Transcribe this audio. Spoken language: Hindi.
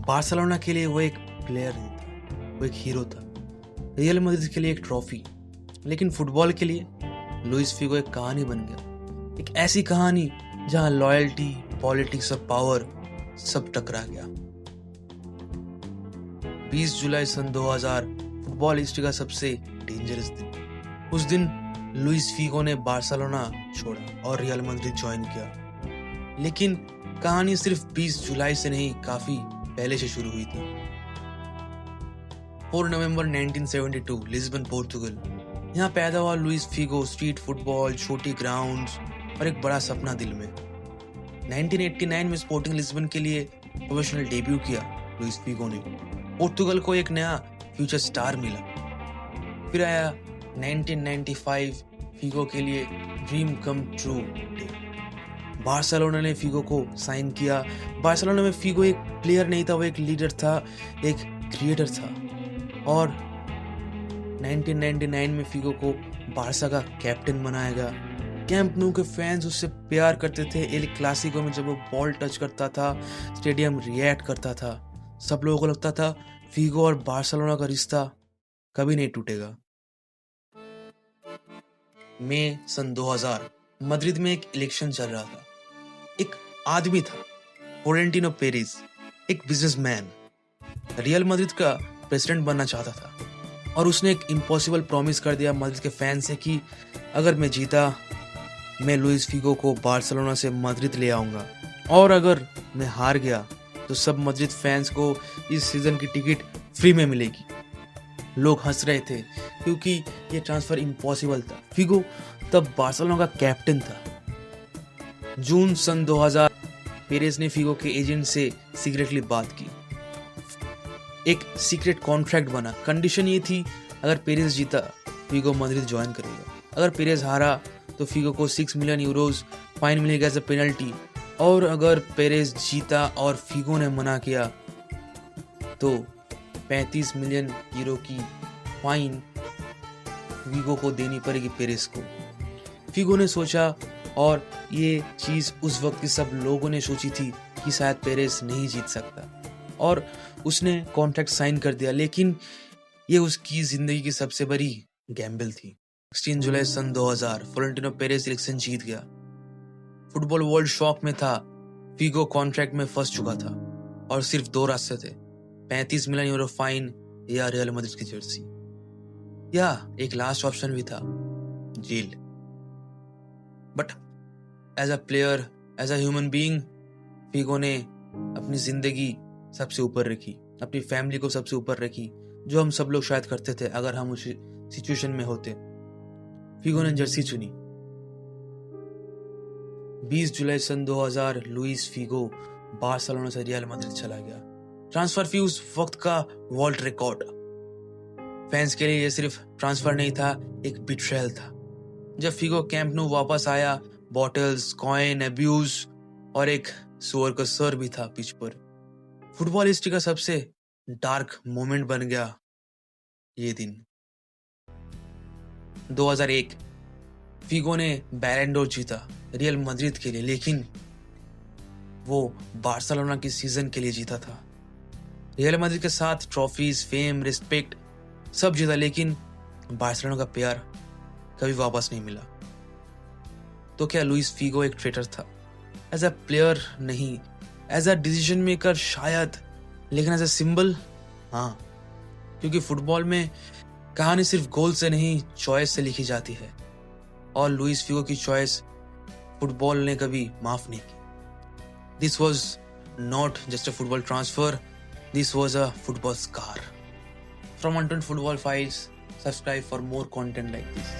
बार्सिलोना के लिए वो एक प्लेयर नहीं था, वो एक हीरो था। रियल मैड्रिड के लिए एक ट्रॉफी, लेकिन फुटबॉल के लिए लुइस फिगो एक कहानी बन गया। एक ऐसी कहानी जहां लॉयल्टी, पॉलिटिक्स और पावर सब टकरा गया। 20 जुलाई सन 2000 फुटबॉल हिस्ट्री का सबसे डेंजरस दिन। उस दिन लुइस फिगो ने बार्सिलोना छोड़ा और रियल मैड्रिड ज्वाइन किया। लेकिन कहानी सिर्फ 20 जुलाई से नहीं, काफी पहले से शुरू हुई थी। 4 नवंबर 1972 लिस्बन, पोर्तुगल। यहाँ पैदा हुआ लुइस फिगो। स्ट्रीट फुटबॉल, छोटी ग्राउंड्स और एक बड़ा सपना दिल में। 1989 में स्पोर्टिंग लिस्बन के लिए प्रोफेशनल डेब्यू किया लुइस फिगो ने। पोर्तुगल को एक नया फ्यूचर स्टार मिला। फिर आया 1995, फिगो के लिए dream come true day. Barcelona ने फिगो को साइन किया। बार्सिलोना में फिगो एक प्लेयर नहीं था, वो एक लीडर था, एक क्रिएटर था। और 1999 में फिगो को बार्सा का कैप्टन बनाया गया। कैंप न्यू के फैंस उससे प्यार करते थे। एल क्लासिको में जब वो बॉल टच करता था, स्टेडियम रिएक्ट करता था। सब लोगों को लगता था फिगो और बार्सिलोना का रिश्ता कभी नहीं टूटेगा। मई सन 2000 मैड्रिड में एक इलेक्शन चल रहा था। एक आदमी था, फ्लोरेंटिनो पेरेज, एक बिजनेसमैन, रियल मैड्रिड का प्रेसिडेंट बनना चाहता था। और उसने एक इम्पॉसिबल प्रॉमिस कर दिया मैड्रिड के फैन से कि अगर मैं जीता, मैं लुइस फिगो को बार्सिलोना से मैड्रिड ले आऊंगा, और अगर मैं हार गया तो सब मैड्रिड फैंस को इस सीजन की टिकट फ्री में मिलेगी। लोग हंस रहे थे क्योंकि ये ट्रांसफर इम्पॉसिबल था। फिगो तब बार्सिलोना का कैप्टन था। जून सन 2000 पेरेज ने फिगो के एजेंट से सीक्रेटली बात की। एक सीक्रेट कॉन्ट्रैक्ट बना। कंडीशन ये थी, अगर पेरेज जीता फिगो मैड्रिड ज्वाइन करेगा, अगर पेरेज हारा तो फिगो को 6 मिलियन यूरोज फाइन मिलेगा एज अ पेनल्टी, और अगर पेरेज जीता और फिगो ने मना किया तो 35 मिलियन यूरो की फाइन फिगो को देनी पड़ेगी पेरेज को। फिगो ने सोचा, और ये चीज उस वक्त के सब लोगों ने सोची थी कि शायद पेरेज नहीं जीत सकता, और उसने कॉन्ट्रैक्ट साइन कर दिया। लेकिन ये उसकी जिंदगी की सबसे बड़ी गैम्बल थी। 16 जुलाई सन 2000 फ्लोरेंटिनो पेरेज इलेक्शन जीत गया। फुटबॉल वर्ल्ड शॉक में था। फिगो कॉन्ट्रैक्ट में फंस चुका था और सिर्फ 2 रास्ते थे, 35 मिलियन यूरो फाइन या रियल मैड्रिड की जर्सी, या एक लास्ट ऑप्शन भी था, जेल। But as a player, as a human being, Figo ने अपनी जिंदगी सबसे ऊपर रखी, अपनी फैमिली को सबसे ऊपर रखी, जो हम सब लोग शायद करते थे अगर हम उस सिचुएशन में होते। फिगो ने जर्सी चुनी। 20 जुलाई सन 2000 लुइस फिगो बार्सिलोना से रियल मैड्रिड चला गया। ट्रांसफर फी उस वक्त का वर्ल्ड रिकॉर्ड। फैंस के लिए ये सिर्फ ट्रांसफर नहीं था, एक बिट्रेयल था। जब फिगो कैंप न्यू वापस आया, बॉटल्स, कॉइन, अब्यूज और एक सुअर का सर भी था पिच पर। फुटबॉल हिस्ट्री का सबसे डार्क मोमेंट बन गया ये दिन। 2001 फिगो ने बैलन डोर जीता रियल मैड्रिड के लिए, लेकिन वो बार्सिलोना की सीजन के लिए जीता था। रियल मैड्रिड के साथ ट्रॉफीज, फेम, रिस्पेक्ट सब जीता, लेकिन बार्सिलोना का प्यार कभी वापस नहीं मिला। तो क्या लुइस फिगो एक ट्रेटर था? एज अ प्लेयर नहीं, एज अ डिसीजन मेकर शायद, लेकिन एज अ सिंबल हाँ, क्योंकि फुटबॉल में कहानी सिर्फ गोल से नहीं, चॉइस से लिखी जाती है, और लुइस फिगो की चॉइस फुटबॉल ने कभी माफ नहीं की। This was not just a football transfer, this was a football scar. From untold football files, subscribe for more content like this.